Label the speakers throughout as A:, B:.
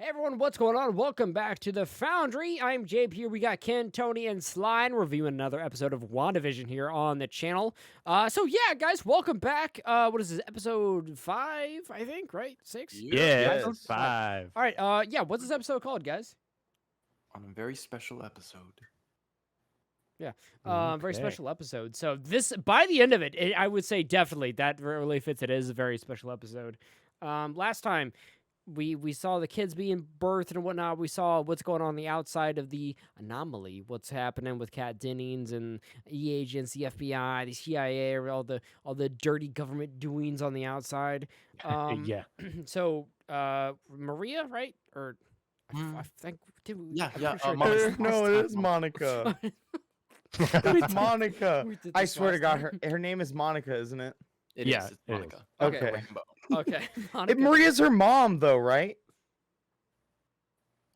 A: Hey everyone, what's going on? Welcome back to the Foundry. I'm Jabe here. We got Ken, Tony, and Slime reviewing another episode of Wandavision here on the channel. So yeah, guys, welcome back. What is this? Episode 5, I think, right? 6?
B: Yeah,
C: Yes.
B: episode 5.
A: All right, yeah, what's this episode called, guys?
C: On a very special episode.
A: Yeah, very
B: Okay.
A: special episode. So this, by the end of it, I would say definitely that really fits. It is a very special episode. Last time we saw the kids being birthed and whatnot. We saw what's going on the outside of the anomaly. What's happening with Kat Dennings and E agents, the FBI, the CIA, all the dirty government doings on the outside.
B: Yeah.
A: So Maria, right? Or I think did we,
C: Yeah,
A: I'm
C: yeah,
A: pretty sure
C: Monica.
A: it
C: Monica.
A: was
B: No,
A: last
B: it
A: time.
B: is Monica.
A: We
B: It's Monica.
A: we did
B: I
A: this
B: swear to
A: last
B: God,
A: time.
B: her name is Monica, isn't it?
C: It
B: Yeah,
C: is. It's
B: it is.
C: Monica.
A: Okay.
C: Rainbow.
A: Okay, Monica.
B: Maria's her mom, though, right?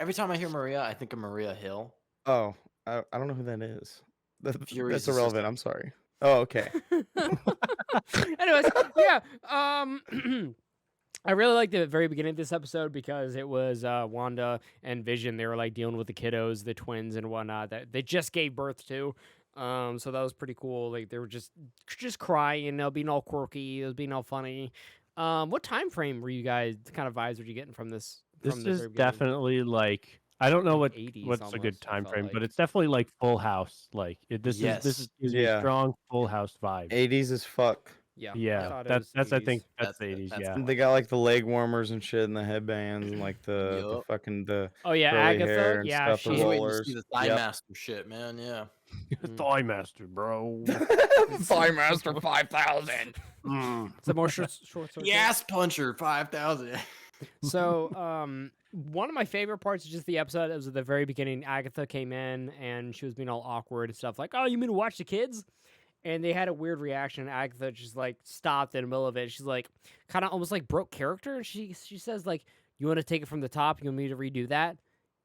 C: Every time I hear Maria, I think of Maria Hill.
B: Oh, I don't know who that is.
C: Fury's
B: That's irrelevant.
C: sister.
B: I'm sorry. Oh, okay.
A: Anyways, yeah. I really liked the very beginning of this episode because it was Wanda and Vision. They were like dealing with the kiddos, the twins and whatnot that they just gave birth to. So that was pretty cool. Like they were just crying, being all quirky, it was being all funny. What time frame were you guys? Kind of vibes were you getting from this?
B: This
A: From the
B: is
A: very beginning?
B: definitely like I don't know
A: Like
B: what
A: 80s
B: what's a
A: almost,
B: good
A: I
B: time
A: felt
B: frame,
A: like.
B: but it's definitely like Full House. Like this
C: Yes.
B: is gives me a
D: Yeah.
B: strong Full House vibe.
D: 80s as fuck.
A: Yeah, I
B: Yeah,
A: thought it
B: that's
A: was
B: I
A: 80s.
B: think that's the
C: That's-
B: 80s.
C: that's
B: Yeah,
C: the
D: They got like the leg warmers and shit and the headbands and like the
C: Yup.
D: fucking the
A: Oh yeah,
D: curly hair
A: Agatha.
D: and
A: Yeah,
D: stuff, the
C: I was
A: she.
C: waiting to
D: rollers.
C: see the Thigh
D: Yep.
C: Master shit, man. Yeah.
B: Thigh Master, bro.
D: Thigh Master 5000.
B: Mm.
A: Some more short stories.
C: Yes, Puncher 5000.
A: So, one of my favorite parts is just the episode. It was at the very beginning. Agatha came in and she was being all awkward and stuff. Like, "Oh, you mean to watch the kids?" And they had a weird reaction. Agatha just like stopped in the middle of it. She's like, kind of almost like broke character. And she says like, "You want to take it from the top? You want me to redo that?"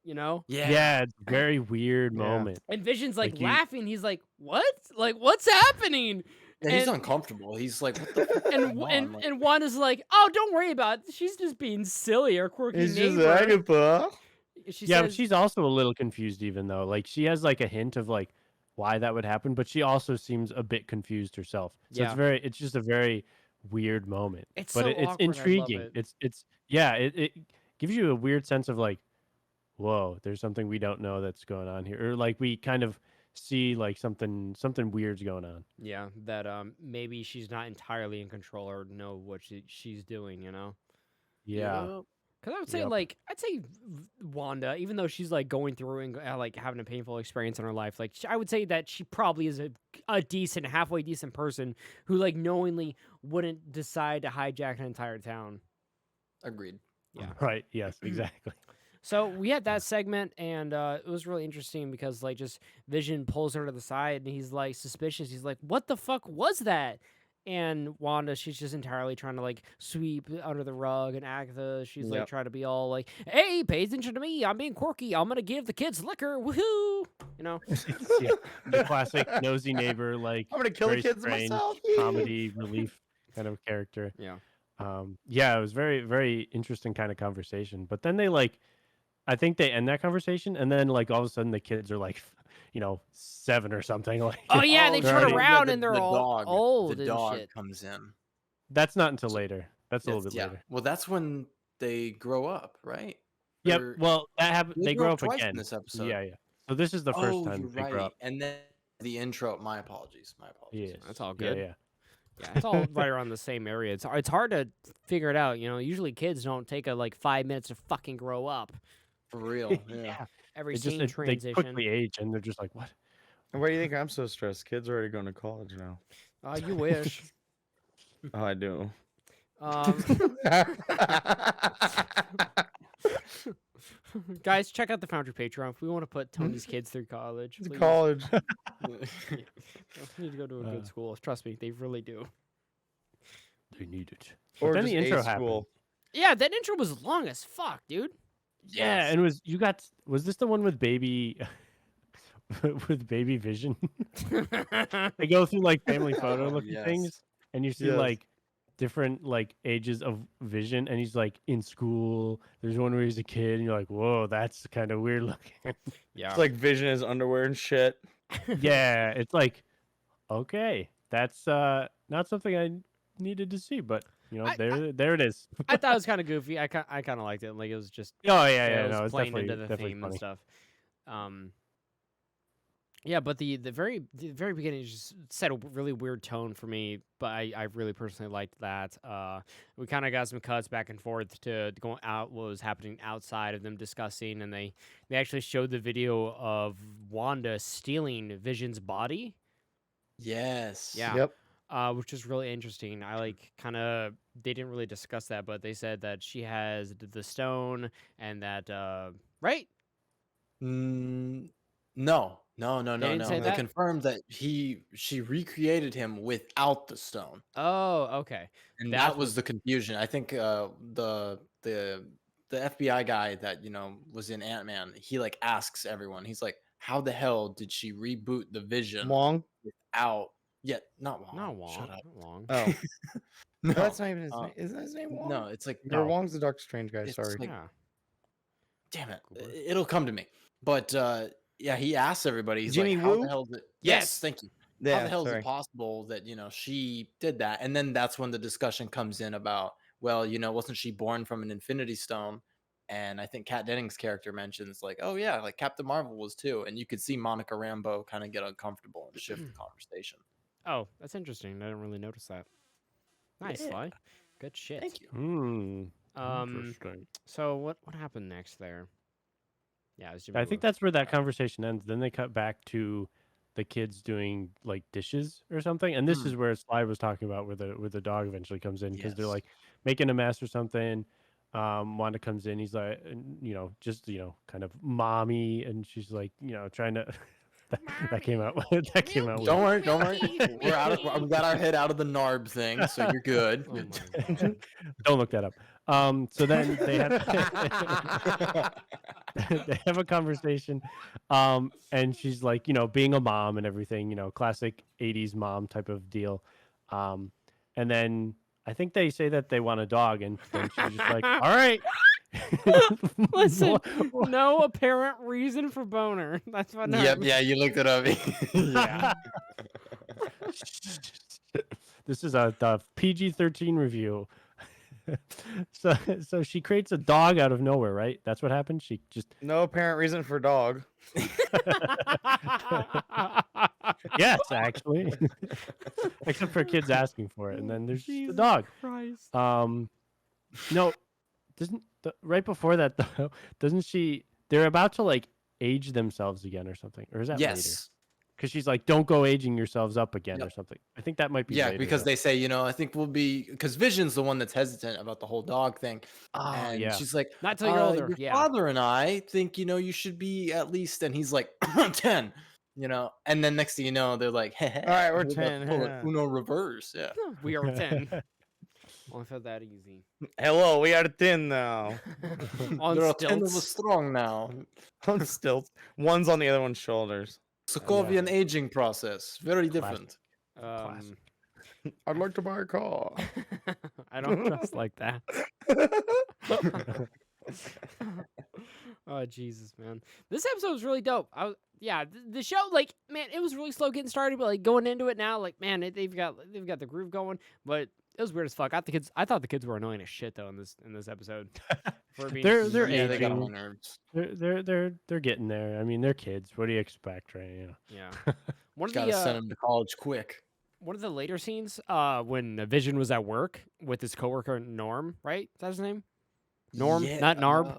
A: You know?
B: Yeah, it's a very weird
D: Yeah.
B: moment.
A: And Vision's like
B: Like you-
A: laughing. He's like, "What? Like, what's happening?"
C: Yeah, he's
A: And-
C: uncomfortable. He's like, what the fuck is
A: And
C: going
A: and
C: on? Like,
A: and Wanda's like, "Oh, don't worry about it. She's just being silly or quirky
D: It's just
A: neighbor."
D: Agatha.
A: She
B: Yeah, but
A: says,
B: she's also a little confused even though. Like she has like a hint of like why that would happen, but she also seems a bit confused herself. So
A: Yeah.
B: it's just a very weird moment.
A: It's
B: but
A: so
B: it's
A: awkward, I love
B: intriguing.
A: it.
B: It's yeah, it gives you a weird sense of like, whoa, there's something we don't know that's going on here. Or like we kind of see like something weird's going on.
A: Yeah, that maybe she's not entirely in control or know what she's doing, you know?
B: Yeah.
C: yup.
A: Because I would say,
B: Yep.
A: like, Wanda, even though she's like going through and like having a painful experience in her life, like I would say that she probably is a decent, halfway decent person who like knowingly wouldn't decide to hijack an entire town.
C: Agreed.
A: Yeah.
B: Right. Yes, exactly.
A: So we had that segment, and it was really interesting because like just Vision pulls her to the side, and he's like suspicious. He's like, "What the fuck was that?" And Wanda, she's just entirely trying to like sweep under the rug, and Agatha, she's like
D: Yep.
A: trying to be all like, "Hey, pay attention to me. I'm being quirky. I'm gonna give the kids liquor. Woohoo!" You know?
B: Yeah. The classic nosy neighbor, like
D: I'm gonna kill the
B: very
D: kids
B: strange
D: myself.
B: comedy relief kind of character.
A: Yeah.
B: Yeah, it was very, very interesting kind of conversation. But then they like, I think they end that conversation, and then like all of a sudden the kids are like, 7 or something. Like,
A: Oh yeah, they
B: they're
A: turn
B: already-
A: around and they're all
C: dog,
A: old
C: The
A: and
C: dog
A: shit.
C: comes in.
B: that's not until later. That's a little bit
C: Yeah.
B: later.
C: Well, that's when they grow up, right?
B: Yep.
C: Or-
B: Well, that happened. They grow up
C: twice
B: again
C: in this episode.
B: Yeah, yeah. So this is the first
C: Oh,
B: time
C: you're
B: they
C: right.
B: grow up.
C: And then the intro. My apologies. My apologies.
B: Yes.
A: That's all
B: Yeah,
A: good.
B: yeah.
A: Yeah, it's all right around the same area. It's hard to figure it out. Usually kids don't take like 5 minutes to fucking grow up.
C: For real. Yeah.
A: Every
B: It just
A: scene
B: they
A: transition.
B: quickly age, and they're just like, what?
D: Why do you think I'm so stressed? Kids are already going to college now.
A: You wish.
D: Oh, I do.
A: Um, guys, check out the Foundry Patreon if we want to put Tony's kids through college.
D: It's
A: please.
D: college.
A: They need to go to a good school. Trust me, they really do.
B: They need it.
D: Or
B: then
D: just
B: the intro
D: a
B: happened.
D: school.
A: Yeah, that intro was long as fuck, dude.
B: Yeah,
C: Yes.
B: and was this the one with baby with baby Vision? They go through like family photo looking
C: Yes.
B: things, and you see
D: Yes.
B: like different like ages of Vision, and he's like in school. There's one where he's a kid, and you're like, whoa, that's kind of weird looking.
A: Yeah.
D: It's like Vision is underwear and shit.
B: Yeah, it's like, okay, that's not something I needed to see, but you know,
A: I-
B: there it is.
A: I thought it was kind of goofy. I kind of liked it. Like it was just
B: Oh yeah,
A: it was
B: no, it's
A: playing
B: definitely
A: into the
B: definitely
A: theme
B: funny.
A: and stuff. Yeah, but the very beginning just set a really weird tone for me. But I really personally liked that. We kind of got some cuts back and forth to going out what was happening outside of them discussing, and they actually showed the video of Wanda stealing Vision's body.
C: Yes.
A: Yeah.
D: Yep.
A: Which is really interesting. I like they didn't really discuss that, but they said that she has the stone and that right?
C: No.
A: They didn't say
C: They
A: that?
C: confirmed that she recreated him without the stone,
A: Oh, okay.
C: and
A: That's
C: that was the confusion. I think the FBI guy that was in Ant-Man, he like asks everyone. He's like, "How the hell did she reboot the Vision
D: Wong.
C: without?" Yet not Wong.
A: not Wong.
C: Shut up.
A: Not Wong.
D: Oh,
C: No,
D: that's not even his
C: uh,
D: name. Isn't his name Wong?
C: no, it's like
D: Or
B: No.
D: Wong's the Doctor Strange guy.
C: It's
D: Sorry.
C: like-
A: Yeah.
C: damn it,
A: Goober.
C: it'll come to me. But yeah, he asks everybody. He's
D: Jimmy
C: like, "How
D: Woo?
C: the hell did?"
A: Yes.
C: Yes, thank you.
D: Yeah.
C: How the hell is
D: sorry.
C: it possible that she did that? And then that's when the discussion comes in about, well, wasn't she born from an Infinity Stone? And I think Kat Dennings' character mentions like, oh yeah, like Captain Marvel was too. And you could see Monica Rambeau kind of get uncomfortable and shift the conversation.
A: Oh, that's interesting. I didn't really notice that. Nice,
C: Yeah.
A: Sly. Good shit.
C: Thank you.
B: Interesting.
A: So what happened next there? Yeah, it was Jimmy
B: I think
A: Woo.
B: that's where that conversation ends. Then they cut back to the kids doing like dishes or something, and this
C: Mm.
B: is where Sly was talking about where the dog eventually comes in because they're
C: Yes.
B: like making a mess or something. Wanda comes in. He's like, just kind of mommy, and she's like, trying to. that came out. that came out.
C: Don't
B: weird.
C: worry. We got our head out of the NARB thing, so you're good.
A: Oh my god.
B: Don't look that up. So then they have they have a conversation, and she's like, being a mom and everything, classic '80s mom type of deal. And then I think they say that they want a dog, and then she's just like, all right.
A: Listen,
B: What-
A: no apparent reason for boner. That's what.
C: Yep. Yeah, you looked it up.
A: Yeah.
B: This is the PG-13 review. So she creates a dog out of nowhere, right? That's what happened. She just
D: No apparent reason for dog.
B: yes, actually, except for kids asking for it, and then there's just a
A: Jesus
B: dog.
A: Christ.
B: No, doesn't right before that though? Doesn't she? They're about to like age themselves again or something, or is that later?
C: Yes.
B: Because she's like, "Don't go aging yourselves up again"
C: Yep.
B: or something. I think that might be
C: Yeah,
B: later,
C: because
B: though.
C: they say, I think we'll be because Vision's the one that's hesitant about the whole dog thing.
B: Oh
C: And
B: yeah,
C: she's like,
A: Not till you're older.
C: your
A: Yeah.
C: father and I think, you should be at least, and he's like 10, and then next thing you know, they're like, hey,
D: All right, we're
C: about
D: 10,
C: pull
D: yeah.
C: an Uno reverse. Yeah.
A: We are 10. Well, I felt that easy.
D: Hello, we are 10 now.
A: On
C: There are 10 of us
A: stilts.
C: strong now.
D: On stilts. One's on the other one's shoulders.
C: Sokovian aging process. Very different.
B: Classic.
D: I'd like to buy a car.
A: I don't dress like that. Oh Jesus, man! This episode was really dope. The show, like, man, it was really slow getting started, but like going into it now, like, man, they've got the groove going. But it was weird as fuck. I thought the kids were annoying as shit though in this episode. For being
B: They're
C: Yeah, they got on my
B: aging.
C: nerves.
B: They're getting there. I mean, they're kids. What do you expect, right?
A: yeah. One of
C: Gotta
A: the
C: send them to college quick.
A: one of the later scenes, when Vision was at work with his coworker Norm, right? Is that his name? Norm,
C: Yeah,
A: not Narb.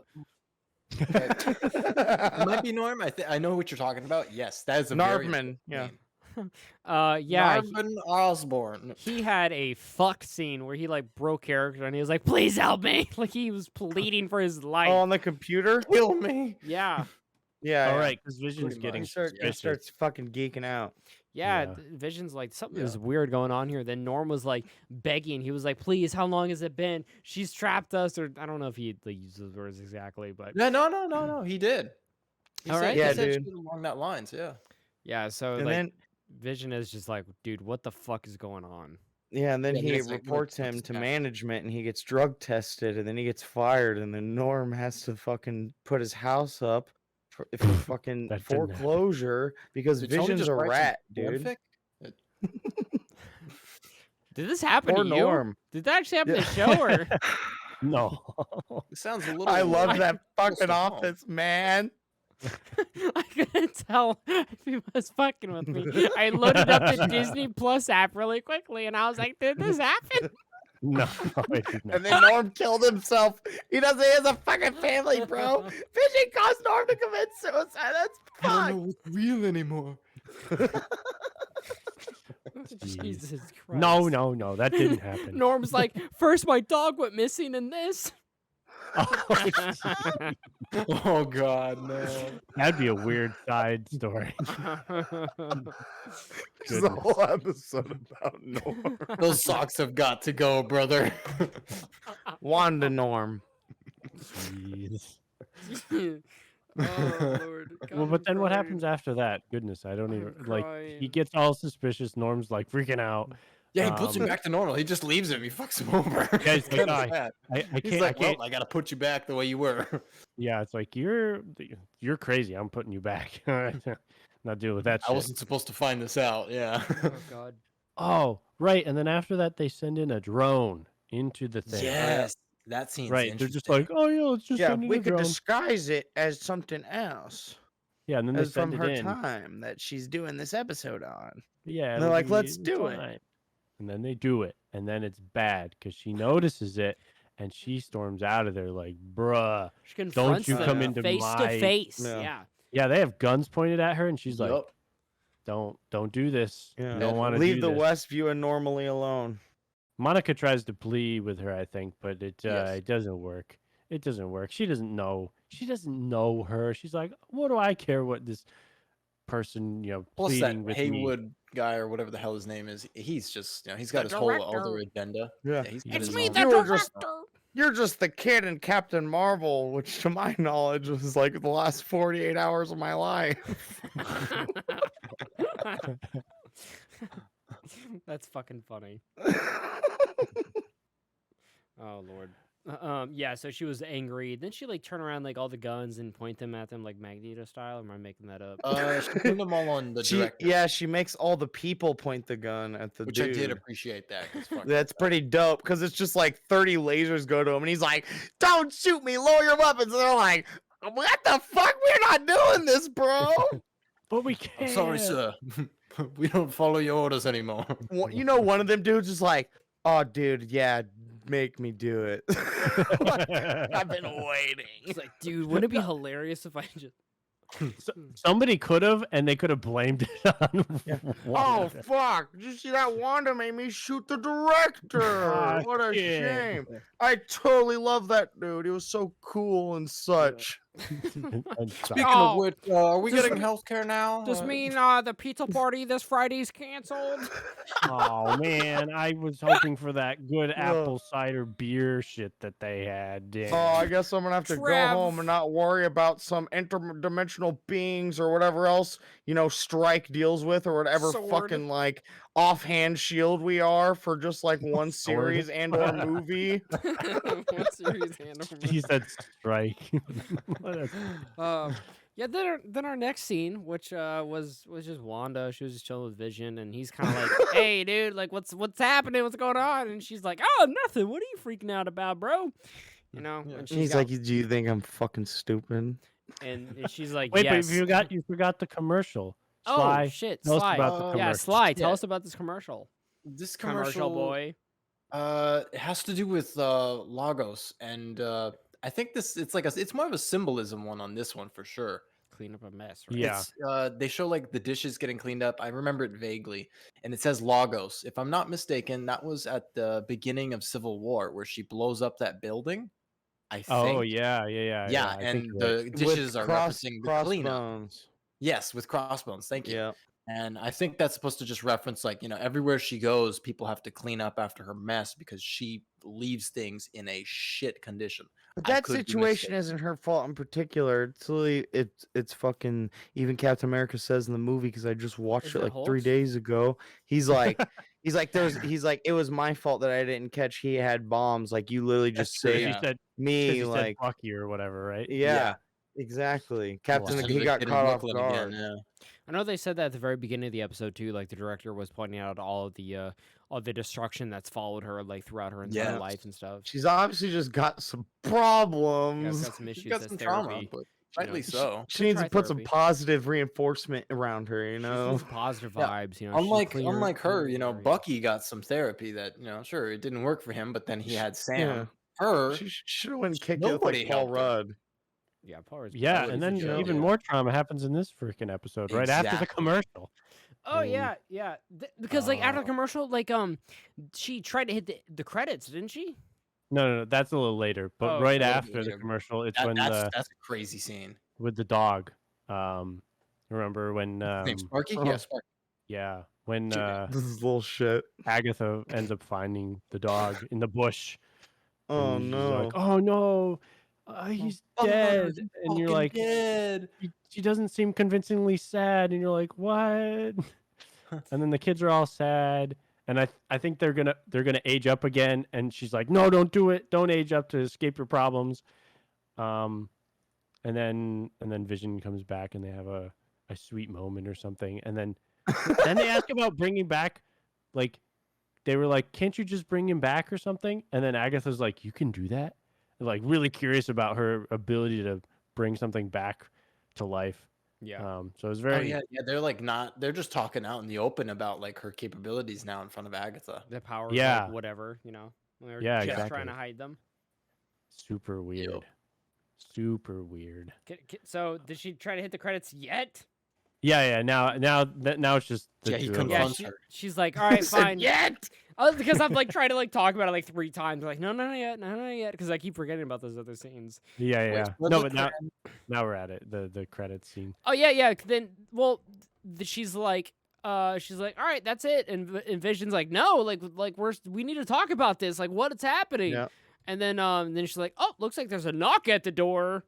C: It might be Norm. I know what you're talking about. Yes, that is a very
D: Narbman, yeah.
C: name.
A: Yeah.
C: Narvin Osborne.
A: He had a fucked scene where he like broke character and he was like, "Please help me!" Like he was pleading for his life.
D: Oh, on the computer?
C: Kill me.
A: Yeah,
D: Yeah.
B: All
D: yeah.
B: right, because Vision's
C: Pretty
B: getting
C: much.
D: He
B: suspicious.
D: starts fucking geeking out.
A: yeah.
B: Yeah.
A: Vision's like something
C: Yeah.
A: is weird going on here. Then Norm was like begging. He was like, "Please, how long has it been? She's trapped us." Or I don't know if he like, used those words exactly, but
C: No. He did. He
A: All
C: said,
A: right.
C: he
D: Yeah,
C: said
D: dude.
C: shit along that lines. Yeah.
A: yeah. So
D: And
A: like
D: then
A: Vision is just like, dude, what the fuck is going on?
D: Yeah, and then
C: Yeah,
D: he
C: that's like
D: reports
C: with
D: him
C: his
D: to
C: dad.
D: management, and he gets drug tested, and then he gets fired, and then Norm has to fucking put his house up for fucking
B: That didn't happen.
D: foreclosure because
C: Did Tony
D: Vision's
C: just
D: a
C: write some
D: rat, dude.
C: fanfic?
A: Did this happen
D: Poor
A: to you?
D: Norm.
A: Did that actually happen
D: Yeah.
A: to the show or?
B: No.
C: It sounds a little.
D: I love
A: I-
D: that
C: close
D: fucking
C: to home.
D: office, man.
A: I couldn't tell if he was fucking with me. I loaded up the Disney Plus app really quickly, and I was like, "Did this happen?"
B: No, it did not.
D: And then Norm killed himself. He has a fucking family, bro. Vision caused Norm to commit suicide. That's
C: I don't
D: fucked.
C: know what's real anymore.
A: Jesus Christ!
B: No, that didn't happen.
A: Norm's like, first my dog went missing, and this.
C: Oh God, no.
B: That'd be a weird side story.
D: There's a whole episode about Norm.
C: Those socks have got to go, brother.
D: Wanda Norm.
B: Jeez.
A: Oh Lord!
B: Well,
A: God,
B: but
A: I'm
B: then what
A: crying.
B: happens after that? Goodness, I don't
A: I'm
B: even like. He
A: crying.
B: gets all suspicious. Norm's like freaking out.
C: Yeah, he puts him
B: Um,
C: back to normal. He just leaves him. He fucks him over.
B: Yeah, he's
C: It's
B: like,
C: kinda
B: "I-
C: sad.
B: I
C: He's
B: can't.
C: like,
B: I can't.
C: well, I gotta put you back the way you were.
B: Yeah, it's like you're crazy. I'm putting you back. Not dealing with that
C: I
B: shit.
C: wasn't supposed to find this out. Yeah.
A: Oh God!
B: Oh, right. And then after that, they send in a drone into the thing.
C: Yes, that seems
B: Right. They're just
C: interesting.
B: like, oh yeah, let's just
D: Yeah,
B: send in
D: we
B: a
D: could
B: drone.
D: disguise it as something else.
B: Yeah, and then they
D: As from
B: send
D: her
B: it in.
D: time that she's doing this episode on.
B: Yeah,
D: And they're
B: it'll
D: like,
B: be
D: "Let's do it."
B: fine." And then they do it, and then it's bad because she notices it, and she storms out of there like, bruh.
A: She confronts
B: you
A: them
B: come into
A: face to
B: my-
A: face.
D: Yeah.
A: Yeah.
B: Yeah, they have guns pointed at her, and she's like,
C: Yup.
B: don't do this.
D: Yeah.
B: You don't want to
D: Leave
B: do
D: the
B: this.
D: Westview and normally alone.
B: Monica tries to plead with her, I think, but it
C: Yes.
B: it doesn't work. It doesn't work. She doesn't know. She doesn't know her. She's like, what do I care what this person,
C: Plus
B: pleading
C: that
B: with me?
C: Haywood guy or whatever the hell his name is, he's just he's got
A: The
C: his whole
A: director.
C: other agenda.
D: Yeah.
C: he's got
B: It's
C: his
B: me,
C: own-
B: the
D: You were just-
A: director.
D: You're just the kid in Captain Marvel, which to my knowledge was like the last 48 hours of my life.
A: That's fucking funny. Oh Lord. Yeah. So she was angry. Then she like turn around like all the guns and point them at them like Magneto style. Or am I making that up?
C: She put them all on the director,
D: she makes all the people point the gun at the
C: which
D: dude.
C: I did appreciate that. 'cause fuck
D: That's
C: that.
D: pretty dope because it's just like 30 lasers go to him and he's like, "Don't shoot me, lower your weapons." And they're like, "What the fuck? We're not doing this, bro."
B: But we
C: I'm
B: can't.
C: sorry, sir. We don't follow your orders anymore.
D: You know, one of them dudes is like, "Oh, dude, yeah, make me do it." Like, I've been waiting.
A: It's like, dude, wouldn't it be hilarious if I just?
B: Somebody could have, and they could have blamed it on.
D: Oh
B: Wanda.
D: fuck! Did you see that Wanda made me shoot the director?
B: Ah,
D: What a
B: shit.
D: shame! I totally love that dude. He was so cool and such.
B: And
C: Speaking
A: Oh,
C: of which, are we
A: does-
C: getting healthcare now?
A: Does mean the pizza party this Friday's canceled?
B: Oh man, I was hoping for that good
D: Whoa.
B: apple cider beer shit that they had. Damn.
D: Oh, I guess I'm gonna have to go
A: Trav.
D: home and not worry about some interdimensional beings or whatever else Strike deals with, or whatever
A: Sword.
D: fucking like offhand shield we are for just like one
B: Sword.
D: series and or movie.
A: What series handle?
B: He said strike.
A: Yeah. Then our next scene, which was just Wanda. She was just chilling with Vision, and he's kind of like, "Hey, dude, like, what's happening? What's going on?" And she's like, "Oh, nothing. What are you freaking out about, bro?" You know.
C: Yeah.
A: And
D: He's like, "Do you think I'm fucking stupid?"
A: and she's like,
B: Wait,
A: "Yes."
B: but you forgot the commercial.
A: Oh
B: Sly,
A: shit,
B: tell us
A: Sly.
B: about the
C: Yeah,
A: Yeah,
B: commercial.
A: Sly. Tell
C: Yeah.
A: us about this commercial.
C: This
A: Commercial
C: commercial,
A: boy.
C: it has to do with Lagos, and I think it's more of a symbolism one on this one for sure.
A: Clean up a mess, right?
B: Yeah.
C: They show like the dishes getting cleaned up. I remember it vaguely, and it says Lagos. If I'm not mistaken, that was at the beginning of Civil War where she blows up that building. I think.
B: Oh yeah.
C: Yeah,
B: I think
C: and
B: you're right.
C: the dishes are referencing the cleanup.
D: crossbones.
C: Yes, with crossbones. Thank you.
D: Yeah.
C: And I think that's supposed to just reference like, everywhere she goes, people have to clean up after her mess because she leaves things in a shit condition.
D: But
C: I
D: that
C: could be
D: situation
C: mistaken.
D: isn't her fault in particular. It's really, it's fucking, even Captain America says in the movie, because I just watched
A: Is
D: it
A: it
D: like 3
A: Hulk's?
D: days ago. He's like, He's like, it was my fault that I didn't catch he had bombs. Like, you literally just
B: True,
D: saved
B: He
C: Yeah.
B: said
D: me.
B: he said
D: Like,
B: Bucky or whatever, right?
D: yeah, exactly. Captain,
C: Instead of
D: he
C: it
D: got
C: hitting
D: caught off
C: Brooklyn
D: guard.
C: again, yeah.
A: I know they said that at the very beginning of the episode too. Like the director was pointing out all the destruction that's followed her like throughout her entire
C: Yeah.
A: life and stuff.
D: She's obviously just got some
A: Yeah,
D: problems.
A: got some
C: She's
A: issues.
C: got
A: That's
C: some trauma,
A: therapy.
C: but
A: you
C: rightly
A: know.
C: so.
D: She needs to
A: try
D: put some
A: therapy.
D: positive reinforcement around her, you
A: She
D: know?
A: needs positive
C: Yeah.
A: vibes. You know, she's
C: Unlike
A: cleaner-
C: unlike her,
A: cleaner
C: you know,
A: area.
C: Bucky got some therapy that, you know, sure, it didn't work for him, but then he had Sam.
D: Yeah.
C: Her,
D: She should have went and kicked it with
C: nobody
D: like Paul
C: helped her.
D: Rudd.
A: Yeah, Power's
B: Yeah,
C: would
B: and
C: be
B: then
C: joke,
B: even
C: yeah.
B: more trauma happens in this freaking episode, right after the
C: Exactly.
B: commercial.
A: Oh
B: And-
A: yeah, yeah. Because like after the commercial, like she tried to hit the credits, didn't she?
B: No, that's a little later. But
A: Oh,
B: right
C: a little bit
B: after the
C: later.
B: commercial, it's when
C: That's a crazy scene.
B: with the dog. Remember when
C: His name's Sparky?
D: oh.
C: Yeah, Sparky.
B: yeah, when
D: This is little shit.
B: Agatha ends up finding the dog in the bush.
D: Oh
B: and she's
D: no.
B: like, oh no, he's dead. And you're like,
C: dead.
B: she doesn't seem convincingly sad. And you're like, what? And then the kids are all sad. And I think they're gonna age up again. And she's like, no, don't do it. Don't age up to escape your problems. And then Vision comes back and they have a sweet moment or something. And then they ask about bringing back, like, they were like, can't you just bring him back or something? And then Agatha's like, you can do that? Like, really curious about her ability to bring something back to life.
A: Yeah.
B: So it's
C: Oh
B: very
C: yeah, they're like they're just talking out in the open about like her capabilities now in front of Agatha.
A: The power,
B: Yeah.
A: like, whatever, you know. They're
B: Yeah,
A: just
B: exactly.
A: trying to hide them.
B: super weird. Super weird.
A: So did she try to hit the credits yet?
B: Yeah. Now it's just the
C: Yeah, he
B: two of
C: comes
B: them.
A: Yeah,
C: Fun, sir.
A: she's like, all right,
C: Said,
A: fine.
C: Yet.
A: Because I've like tried to like talk about it like 3 times. Like, no, not yet, not yet. Because I keep forgetting about those other scenes.
B: Yeah.
C: Wait, what
B: No,
C: was
B: but
C: the
B: now we're at it. The credits scene.
A: Oh yeah. Then, well, she's like, all right, that's it. And Vision's like, no, like we need to talk about this. Like, what's happening?
D: Yeah.
A: And then she's like, oh, looks like there's a knock at the door.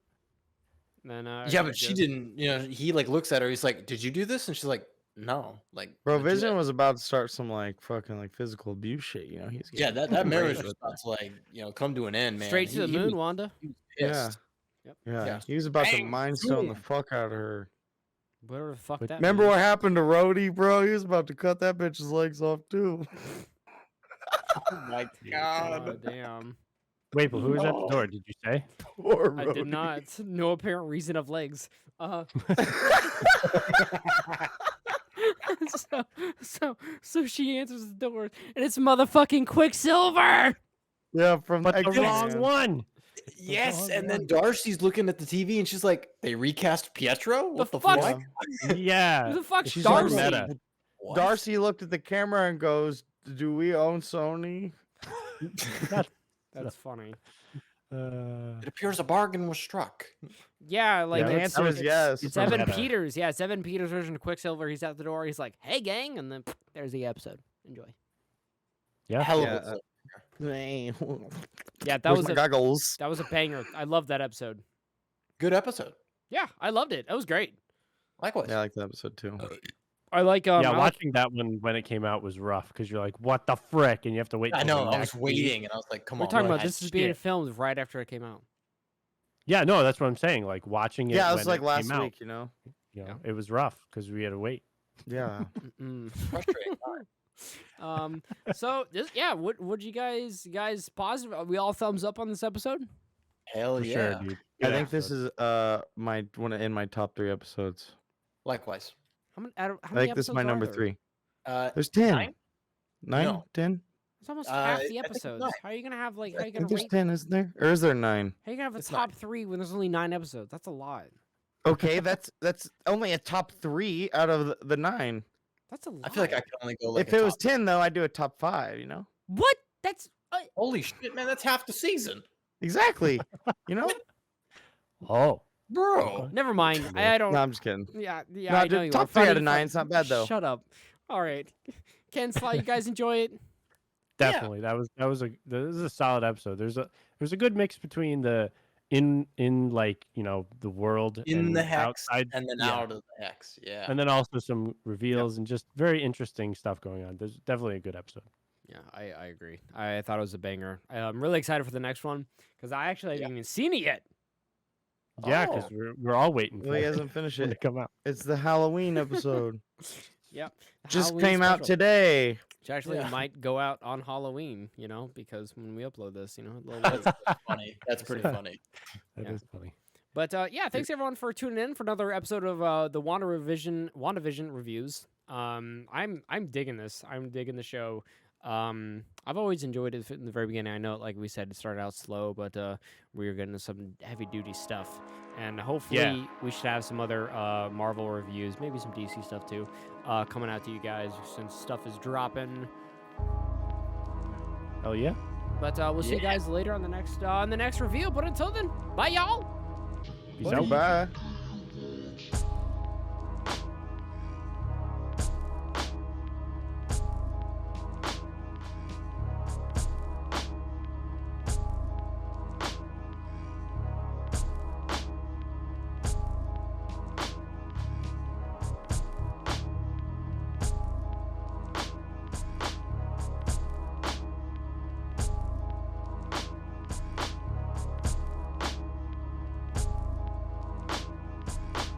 A: And then
C: Yeah, but she didn't. You know, he like looks at her. He's like, "Did you do this?" And she's like, "No." Like,
D: Bro,
C: legit.
D: Vision was about to start some like fucking like physical abuse shit, you know? He's
C: Yeah,
D: getting
C: that marriage
D: raped
C: was
D: with
C: about to like come to an end, man.
A: straight to the
C: He
A: moon,
C: was
A: Wanda.
C: pissed.
D: Yeah.
A: Yep.
D: Yeah, he was about to
C: Bang,
D: mind stone the
C: boom.
D: fuck out of her.
A: Whatever the fuck
B: But
A: that.
D: Remember
A: means.
D: what happened to Rhodey, bro? He was about to cut that bitch's legs off too.
C: Oh my
A: Oh,
C: god.
A: damn.
B: Wait, but who was at the door? Did you say?
D: Poor
A: I
D: Rhodey.
A: did not. No apparent reason of legs. So she answers the door, and it's motherfucking Quicksilver.
D: Yeah, from
B: But the
D: X-Men.
B: wrong one.
C: Yes,
B: wrong
C: and then
B: one.
C: Darcy's looking at the TV and she's like, "They recast Pietro? What the,
A: fuck?
C: fuck?"
B: Yeah.
A: Who the fuck's
D: She's
A: Darcy?
B: super meta.
C: What?
D: Darcy looked at the camera and goes, "Do we own Sony?"
A: That's funny.
C: It appears a bargain was struck.
A: Yeah, like
B: Yeah,
D: the
A: it's,
D: answer is
A: it's,
D: yes.
A: It's
B: Super
A: Evan
B: meta.
A: Peters. Yeah, it's Evan Peters' version of Quicksilver. He's at the door. He's like, "Hey, gang," and then there's the episode. Enjoy.
B: Yeah.
C: Hell
D: Yeah,
C: of a
A: Yeah, that
D: Where's
A: was
D: my
A: a
D: goggles?
A: banger. I loved that episode.
C: good episode.
A: Yeah, I loved it. That was great.
C: Likewise.
D: Yeah, I like that episode too.
A: I like
B: Yeah,
A: I like-
B: watching that one when it came out was rough because you're like, what the frick? And you have to wait.
C: I
B: till the
C: know. I was
B: next week.
C: waiting and I was like, "Come
A: we're
C: on."
A: talking
C: like,
A: about this is being
B: shit.
A: filmed right after it came out.
B: Yeah, no, that's what I'm saying. Like watching it.
D: Yeah, it
B: when
D: was like
B: it
D: last
B: came out,
D: week, you know?
B: it was rough because we had to wait.
D: Yeah.
A: Mm-mm.
C: frustrating.
A: So this, yeah, would you guys positive? Are we all thumbs up on this episode?
C: Hell
B: For
C: yeah.
B: sure, dude.
D: I
B: Good
D: think this
B: episode.
D: is my one in my top 3 episodes.
C: Likewise.
A: How many?
D: I think this is my number 3. There's 10.
C: Nine?
D: 9?
C: No.
D: 10?
A: It's almost
C: I
A: half
C: think
A: the
C: it's
A: episodes.
C: nine.
A: How are you gonna have like? How
D: I
A: are you gonna
D: think there's
A: rate?
D: 10, isn't there? Or is there 9?
A: How are you gonna have a
C: It's
A: top 3 when there's only 9 episodes? That's a lot.
D: Okay, that's only a top 3 out of the 9.
A: That's a lot.
C: I feel like I could only go like
D: If
C: a
D: it was
C: top.
D: 10 though, I'd do a top 5, you know?
A: What? That's
C: Holy shit, man, that's half the season.
D: Exactly. You know?
B: Oh,
C: Bro.
A: never mind. I don't.
D: No, I'm just kidding.
A: Yeah,
D: No,
A: I know you
D: top
A: are.
D: 3 out
A: Funny,
D: of 9,
A: fun-
D: it's not bad though.
A: Shut up. All right, Ken Sly, you guys enjoy it?
B: definitely. That was a solid episode. There's a good mix between the in like the world
C: In
B: and
C: the hex
B: outside,
C: and then
B: yeah.
C: out of the hex. Yeah.
B: And then also some reveals and just very interesting stuff going on. There's definitely a good episode.
A: Yeah, I agree. I thought it was a banger. I'm really excited for the next one because I actually haven't even seen it yet.
B: Yeah, because
C: Oh.
B: we're all waiting
D: Well,
B: for
D: he
B: it
D: hasn't finished
B: when
D: it.
B: to come out.
D: It's the Halloween episode.
A: Yep. the
D: Just
A: Halloween
D: came out
A: special,
D: today.
A: which actually
C: Yeah.
A: might go out on Halloween, because when we upload this, a little
C: That's
A: late.
C: funny. That's pretty funny.
B: That
A: Yeah.
B: is funny.
A: But yeah, thanks everyone for tuning in for another episode of the WandaVision reviews. I'm digging this. I'm digging the show. I've always enjoyed it in the very beginning. I know, like we said, it started out slow, but we were getting some heavy duty stuff, and hopefully we should have some other Marvel reviews, maybe some DC stuff too, coming out to you guys since stuff is dropping.
B: Hell yeah.
A: But we'll see you guys later on the next review. But until then, bye y'all.
B: Peace out.
D: Bye.